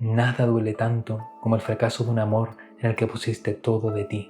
Nada duele tanto como el fracaso de un amor en el que pusiste todo de ti,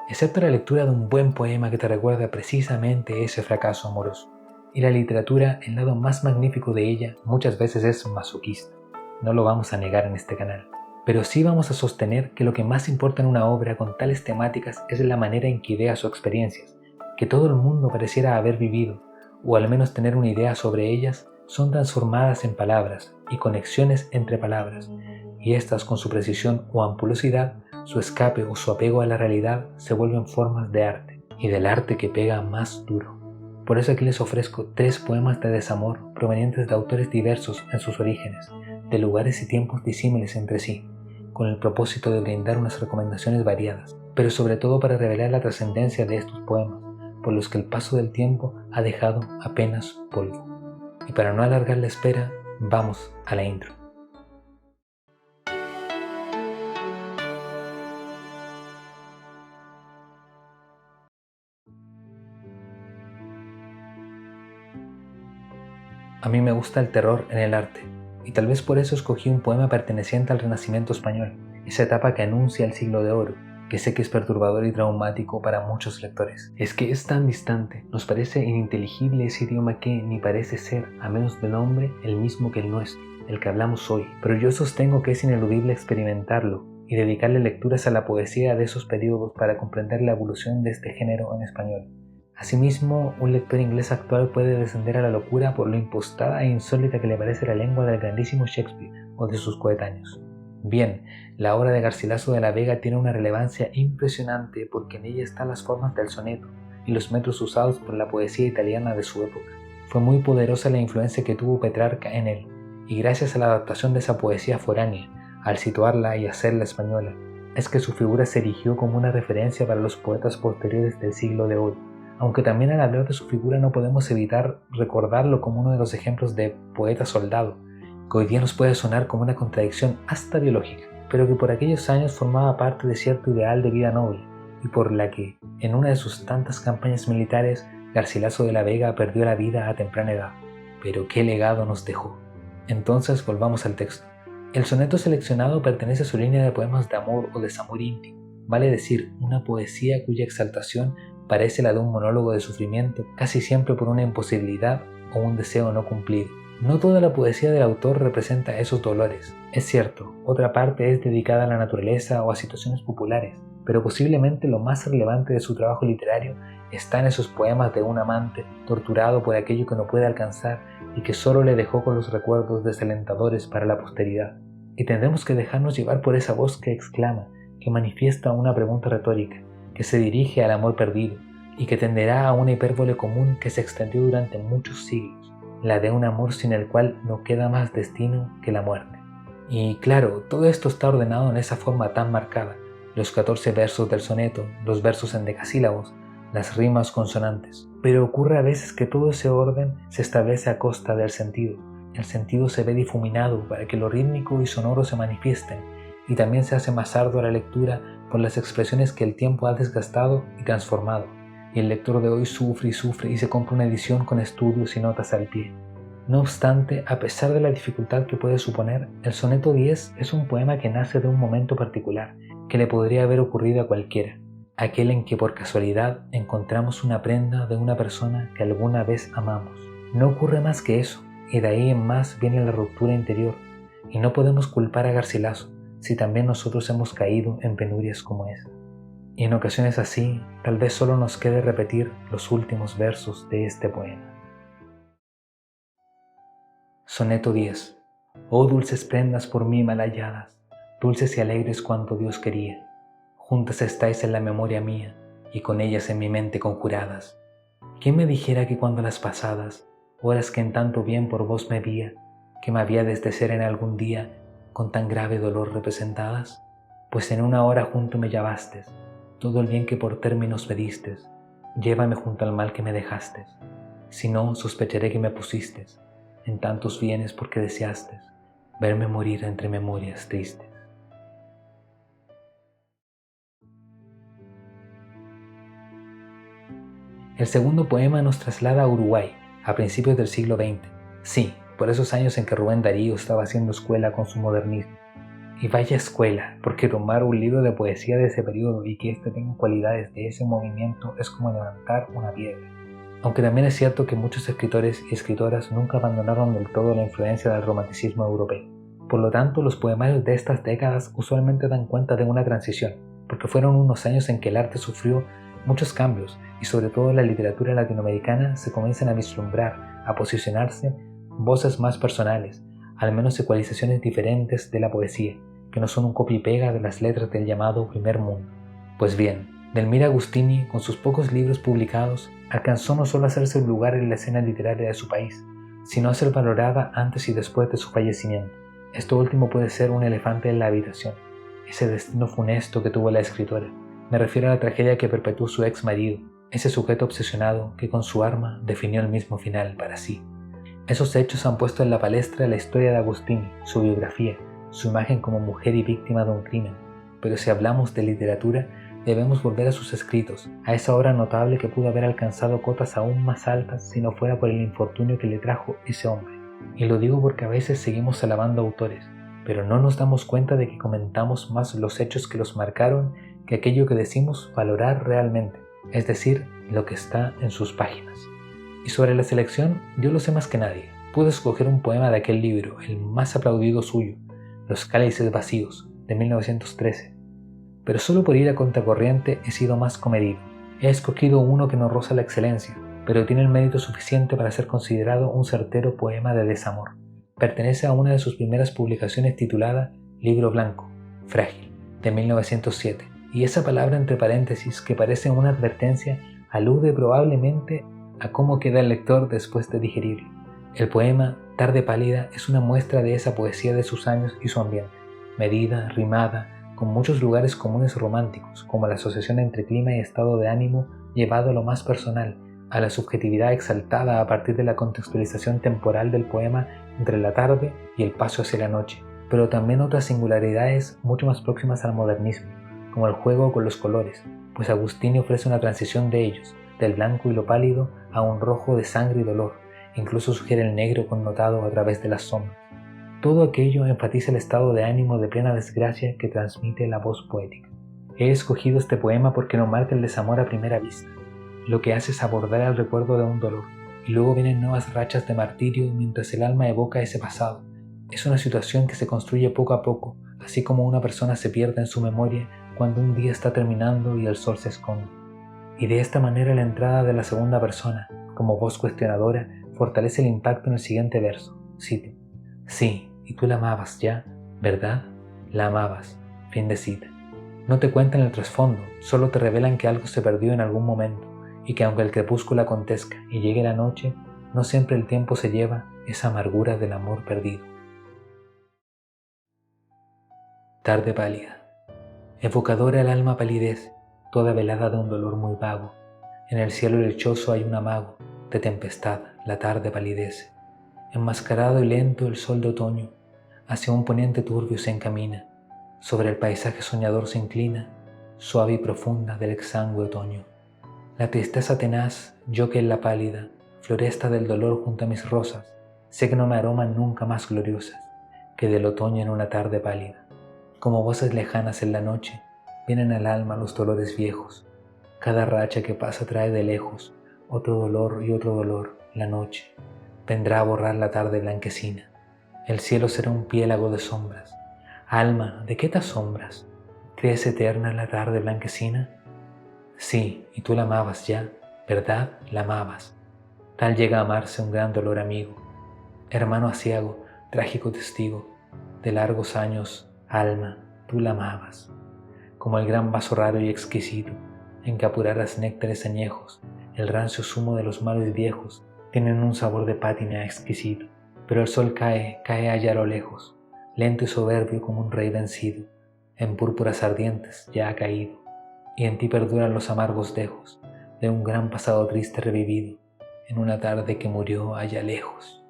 excepto la lectura de un buen poema que te recuerda precisamente ese fracaso amoroso. Y la literatura, el lado más magnífico de ella, muchas veces es masoquista. No lo vamos a negar en este canal. Pero sí vamos a sostener que lo que más importa en una obra con tales temáticas es la manera en que ideas o experiencias, que todo el mundo pareciera haber vivido, o al menos tener una idea sobre ellas, son transformadas en palabras y conexiones entre palabras, y estas con su precisión o ampulosidad, su escape o su apego a la realidad se vuelven formas de arte, y del arte que pega más duro. Por eso aquí les ofrezco 3 poemas de desamor provenientes de autores diversos en sus orígenes, de lugares y tiempos disímiles entre sí, con el propósito de brindar unas recomendaciones variadas, pero sobre todo para revelar la trascendencia de estos poemas, por los que el paso del tiempo ha dejado apenas polvo. Y para no alargar la espera, vamos a la intro. A mí me gusta el terror en el arte, y tal vez por eso escogí un poema perteneciente al Renacimiento español, esa etapa que anuncia el siglo de oro, que sé que es perturbador y traumático para muchos lectores. Es que es tan distante, nos parece ininteligible ese idioma que ni parece ser, a menos de nombre, el mismo que el nuestro, el que hablamos hoy. Pero yo sostengo que es ineludible experimentarlo y dedicarle lecturas a la poesía de esos periodos para comprender la evolución de este género en español. Asimismo, un lector inglés actual puede descender a la locura por lo impostada e insólita que le parece la lengua del grandísimo Shakespeare o de sus coetáneos. Bien, la obra de Garcilaso de la Vega tiene una relevancia impresionante porque en ella están las formas del soneto y los metros usados por la poesía italiana de su época. Fue muy poderosa la influencia que tuvo Petrarca en él, y gracias a la adaptación de esa poesía foránea, al situarla y hacerla española, es que su figura se erigió como una referencia para los poetas posteriores del siglo de oro. Aunque también al hablar de su figura no podemos evitar recordarlo como uno de los ejemplos de poeta soldado, que hoy día nos puede sonar como una contradicción hasta biológica, pero que por aquellos años formaba parte de cierto ideal de vida noble, y por la que, en una de sus tantas campañas militares, Garcilaso de la Vega perdió la vida a temprana edad. Pero qué legado nos dejó. Entonces volvamos al texto. El soneto seleccionado pertenece a su línea de poemas de amor o desamor íntimo, vale decir, una poesía cuya exaltación parece la de un monólogo de sufrimiento, casi siempre por una imposibilidad o un deseo no cumplido. No toda la poesía del autor representa esos dolores. Es cierto, otra parte es dedicada a la naturaleza o a situaciones populares, pero posiblemente lo más relevante de su trabajo literario está en esos poemas de un amante torturado por aquello que no puede alcanzar y que solo le dejó con los recuerdos desalentadores para la posteridad. Y tendremos que dejarnos llevar por esa voz que exclama, que manifiesta una pregunta retórica, que se dirige al amor perdido y que tenderá a una hipérbole común que se extendió durante muchos siglos, la de un amor sin el cual no queda más destino que la muerte. Y claro, todo esto está ordenado en esa forma tan marcada, los 14 versos del soneto, los versos en decasílabos, las rimas consonantes, pero ocurre a veces que todo ese orden se establece a costa del sentido. El sentido se ve difuminado para que lo rítmico y sonoro se manifiesten, y también se hace más ardua la lectura por las expresiones que el tiempo ha desgastado y transformado, y el lector de hoy sufre y se compra una edición con estudios y notas al pie. No obstante, a pesar de la dificultad que puede suponer, el soneto 10 es un poema que nace de un momento particular, que le podría haber ocurrido a cualquiera, aquel en que por casualidad encontramos una prenda de una persona que alguna vez amamos. No ocurre más que eso, y de ahí en más viene la ruptura interior, y no podemos culpar a Garcilaso, si también nosotros hemos caído en penurias como esa. Y en ocasiones así, tal vez solo nos quede repetir los últimos versos de este poema. Soneto 10. Oh dulces prendas por mí mal halladas, dulces y alegres cuanto Dios quería, juntas estáis en la memoria mía, y con ellas en mi mente conjuradas. ¿Quién me dijera que cuando las pasadas, horas que en tanto bien por vos me vía, que me habíades de ser en algún día, con tan grave dolor representadas? Pues en una hora junto me llamaste, todo el bien que por términos me distes, llévame junto al mal que me dejaste. Si no, sospecharé que me pusiste en tantos bienes porque deseaste verme morir entre memorias tristes. El segundo poema nos traslada a Uruguay, a principios del siglo XX. Sí, por esos años en que Rubén Darío estaba haciendo escuela con su modernismo. Y vaya escuela, porque tomar un libro de poesía de ese periodo y que éste tenga cualidades de ese movimiento es como levantar una piedra. Aunque también es cierto que muchos escritores y escritoras nunca abandonaron del todo la influencia del romanticismo europeo. Por lo tanto, los poemarios de estas décadas usualmente dan cuenta de una transición, porque fueron unos años en que el arte sufrió muchos cambios y sobre todo en la literatura latinoamericana se comienzan a vislumbrar, a posicionarse voces más personales, al menos ecualizaciones diferentes de la poesía, que no son un copia y pega de las letras del llamado primer mundo. Pues bien, Delmira Agustini, con sus pocos libros publicados, alcanzó no solo a hacerse un lugar en la escena literaria de su país, sino a ser valorada antes y después de su fallecimiento. Esto último puede ser un elefante en la habitación, ese destino funesto que tuvo la escritora. Me refiero a la tragedia que perpetuó su ex marido, ese sujeto obsesionado que con su arma definió el mismo final para sí. Esos hechos han puesto en la palestra la historia de Agustini, su biografía, su imagen como mujer y víctima de un crimen. Pero si hablamos de literatura, debemos volver a sus escritos, a esa obra notable que pudo haber alcanzado cotas aún más altas si no fuera por el infortunio que le trajo ese hombre. Y lo digo porque a veces seguimos alabando autores, pero no nos damos cuenta de que comentamos más los hechos que los marcaron que aquello que decimos valorar realmente, es decir, lo que está en sus páginas. Y sobre la selección, yo lo sé más que nadie. Pude escoger un poema de aquel libro, el más aplaudido suyo, Los cálices vacíos, de 1913. Pero solo por ir a contracorriente he sido más comedido. He escogido uno que no roza la excelencia, pero tiene el mérito suficiente para ser considerado un certero poema de desamor. Pertenece a una de sus primeras publicaciones titulada Libro Blanco, Frágil, de 1907, y esa palabra entre paréntesis que parece una advertencia alude probablemente a cómo queda el lector después de digerirlo. El poema Tarde Pálida es una muestra de esa poesía de sus años y su ambiente, medida, rimada, con muchos lugares comunes románticos, como la asociación entre clima y estado de ánimo llevado a lo más personal, a la subjetividad exaltada a partir de la contextualización temporal del poema entre la tarde y el paso hacia la noche, pero también otras singularidades mucho más próximas al modernismo, como el juego con los colores, pues Agustini ofrece una transición de ellos, del blanco y lo pálido a un rojo de sangre y dolor, incluso sugiere el negro connotado a través de las sombras. Todo aquello enfatiza el estado de ánimo de plena desgracia que transmite la voz poética. He escogido este poema porque no marca el desamor a primera vista. Lo que hace es abordar el recuerdo de un dolor, y luego vienen nuevas rachas de martirio mientras el alma evoca ese pasado. Es una situación que se construye poco a poco, así como una persona se pierde en su memoria cuando un día está terminando y el sol se esconde. Y de esta manera la entrada de la segunda persona, como voz cuestionadora, fortalece el impacto en el siguiente verso. Cito: Sí, y tú la amabas ya, ¿verdad? La amabas. Fin de cita. No te cuentan el trasfondo, solo te revelan que algo se perdió en algún momento, y que aunque el crepúsculo acontezca y llegue la noche, no siempre el tiempo se lleva esa amargura del amor perdido. Tarde pálida. Evocadora el alma palidez, toda velada de un dolor muy vago. En el cielo lechoso hay un amago de tempestad, la tarde palidece. Enmascarado y lento el sol de otoño, hacia un poniente turbio se encamina, sobre el paisaje soñador se inclina, suave y profunda del exangüe otoño. La tristeza tenaz, yo que en la pálida floresta del dolor junto a mis rosas, sé que no me aroman nunca más gloriosas que del otoño en una tarde pálida. Como voces lejanas en la noche, vienen al alma los dolores viejos. Cada racha que pasa trae de lejos otro dolor y otro dolor, la noche. Vendrá a borrar la tarde blanquecina. El cielo será un piélago de sombras. Alma, ¿de qué te asombras? ¿Crees eterna la tarde blanquecina? Sí, y tú la amabas ya, ¿verdad? La amabas. Tal llega a amarse un gran dolor amigo. Hermano aciago, trágico testigo, de largos años, alma, tú la amabas. Como el gran vaso raro y exquisito, en que apuraras néctares añejos, el rancio zumo de los mares viejos, tienen un sabor de pátina exquisito. Pero el sol cae allá a lo lejos, lento y soberbio como un rey vencido, en púrpuras ardientes ya ha caído, y en ti perduran los amargos dejos de un gran pasado triste revivido, en una tarde que murió allá lejos.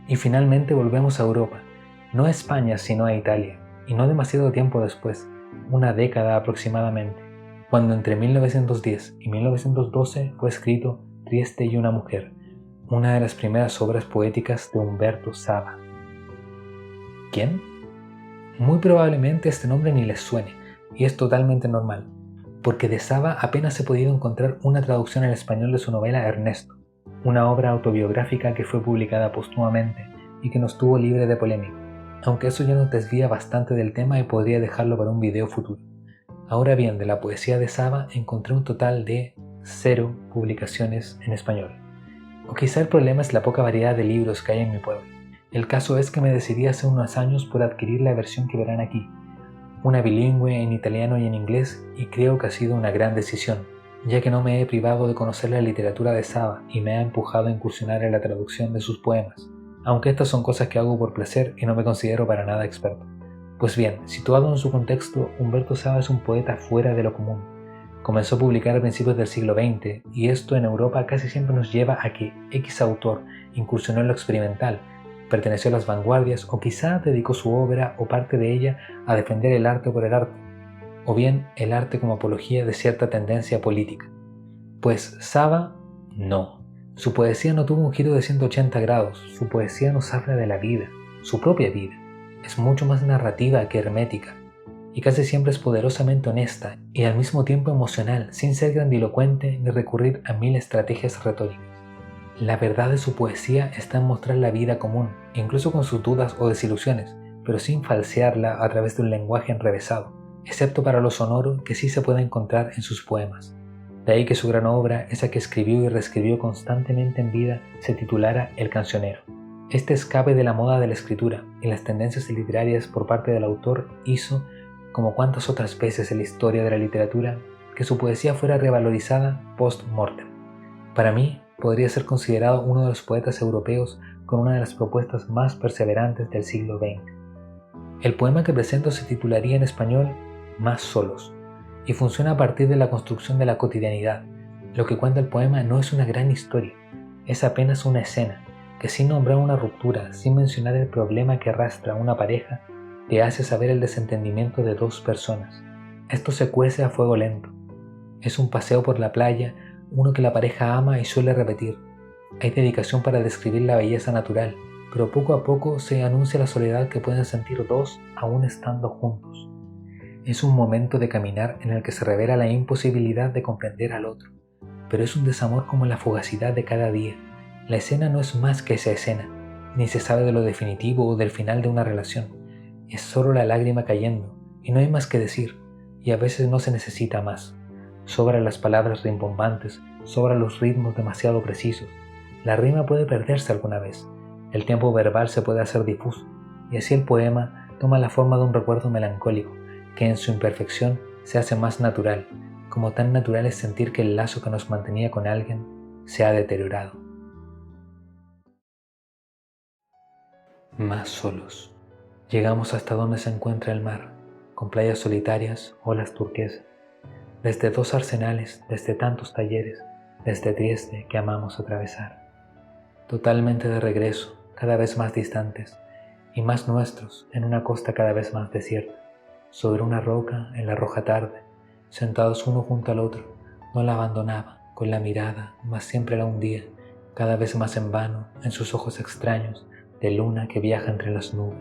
Y finalmente volvemos a Europa, no a España sino a Italia, y no demasiado tiempo después, una década aproximadamente, cuando entre 1910 y 1912 fue escrito Trieste y una mujer, una de las primeras obras poéticas de Humberto Saba. ¿Quién? Muy probablemente este nombre ni les suene, y es totalmente normal, porque de Saba apenas he podido encontrar una traducción al español de su novela Ernesto, una obra autobiográfica que fue publicada póstumamente y que no estuvo libre de polémica, aunque eso ya nos desvía bastante del tema y podría dejarlo para un video futuro. Ahora bien, de la poesía de Saba encontré un total de 0 publicaciones en español. O quizá el problema es la poca variedad de libros que hay en mi pueblo. El caso es que me decidí hace unos años por adquirir la versión que verán aquí, una bilingüe en italiano y en inglés, y creo que ha sido una gran decisión, ya que no me he privado de conocer la literatura de Saba y me ha empujado a incursionar en la traducción de sus poemas, aunque estas son cosas que hago por placer y no me considero para nada experto. Pues bien, situado en su contexto, Humberto Saba es un poeta fuera de lo común. Comenzó a publicar a principios del siglo XX, y esto en Europa casi siempre nos lleva a que X autor incursionó en lo experimental, perteneció a las vanguardias o quizá dedicó su obra o parte de ella a defender el arte por el arte, o bien el arte como apología de cierta tendencia política. Pues Saba, no. Su poesía no tuvo un giro de 180 grados, su poesía nos habla de la vida, su propia vida. Es mucho más narrativa que hermética, y casi siempre es poderosamente honesta y al mismo tiempo emocional, sin ser grandilocuente ni recurrir a mil estrategias retóricas. La verdad de su poesía está en mostrar la vida común, incluso con sus dudas o desilusiones, pero sin falsearla a través de un lenguaje enrevesado, excepto para lo sonoro que sí se puede encontrar en sus poemas. De ahí que su gran obra, esa que escribió y reescribió constantemente en vida, se titulara El Cancionero. Este escape de la moda de la escritura y las tendencias literarias por parte del autor hizo, como cuantas otras veces en la historia de la literatura, que su poesía fuera revalorizada post-mortem. Para mí, podría ser considerado uno de los poetas europeos con una de las propuestas más perseverantes del siglo XX. El poema que presento se titularía en español Más solos, y funciona a partir de la construcción de la cotidianidad. Lo que cuenta el poema no es una gran historia, es apenas una escena, que sin nombrar una ruptura, sin mencionar el problema que arrastra una pareja, te hace saber el desentendimiento de dos personas. Esto se cuece a fuego lento. Es un paseo por la playa, uno que la pareja ama y suele repetir. Hay dedicación para describir la belleza natural, pero poco a poco se anuncia la soledad que pueden sentir dos aún estando juntos. Es un momento de caminar en el que se revela la imposibilidad de comprender al otro, pero es un desamor como la fugacidad de cada día. La escena no es más que esa escena, ni se sabe de lo definitivo o del final de una relación. Es solo la lágrima cayendo, y no hay más que decir, y a veces no se necesita más. Sobran las palabras rimbombantes, sobran los ritmos demasiado precisos. La rima puede perderse alguna vez, el tiempo verbal se puede hacer difuso, y así el poema toma la forma de un recuerdo melancólico, que en su imperfección se hace más natural, como tan natural es sentir que el lazo que nos mantenía con alguien se ha deteriorado. Más solos. Llegamos hasta donde se encuentra el mar, con playas solitarias, olas turquesas. Desde dos arsenales, desde tantos talleres, desde Trieste que amamos atravesar. Totalmente de regreso, cada vez más distantes, y más nuestros, en una costa cada vez más desierta. Sobre una roca, en la roja tarde, sentados uno junto al otro, no la abandonaba, con la mirada, mas siempre la hundía, cada vez más en vano, en sus ojos extraños, de luna que viaja entre las nubes.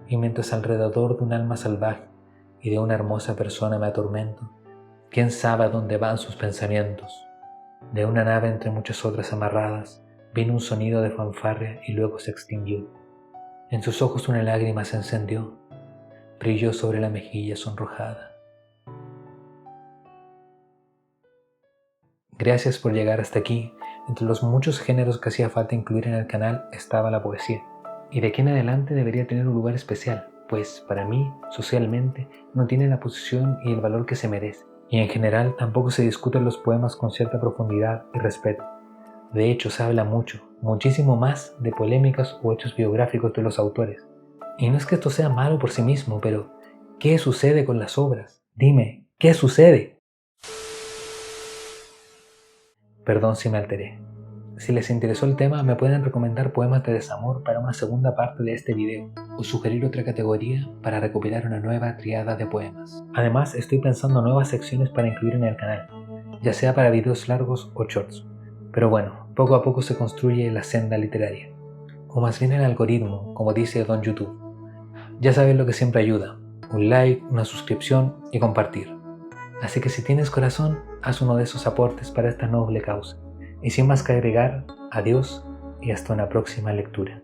Y mientras alrededor de un alma salvaje y de una hermosa persona me atormento, ¿quién sabe a dónde van sus pensamientos? De una nave entre muchas otras amarradas, vino un sonido de fanfarria y luego se extinguió. En sus ojos una lágrima se encendió, brilló sobre la mejilla sonrojada. Gracias por llegar hasta aquí. Entre los muchos géneros que hacía falta incluir en el canal estaba la poesía, y de aquí en adelante debería tener un lugar especial, pues para mí, socialmente, no tiene la posición y el valor que se merece, y en general tampoco se discuten los poemas con cierta profundidad y respeto. De hecho, se habla mucho, muchísimo más de polémicas o hechos biográficos de los autores. Y no es que esto sea malo por sí mismo, pero ¿qué sucede con las obras? Dime, ¿qué sucede? Perdón si me alteré. Si les interesó el tema, me pueden recomendar poemas de desamor para una segunda parte de este video, o sugerir otra categoría para recopilar una nueva triada de poemas. Además, estoy pensando nuevas secciones para incluir en el canal, ya sea para videos largos o shorts. Pero bueno, poco a poco se construye la senda literaria, o más bien el algoritmo, como dice Don YouTube. Ya sabes lo que siempre ayuda: un like, una suscripción y compartir. Así que si tienes corazón, haz uno de esos aportes para esta noble causa. Y sin más que agregar, adiós y hasta una próxima lectura.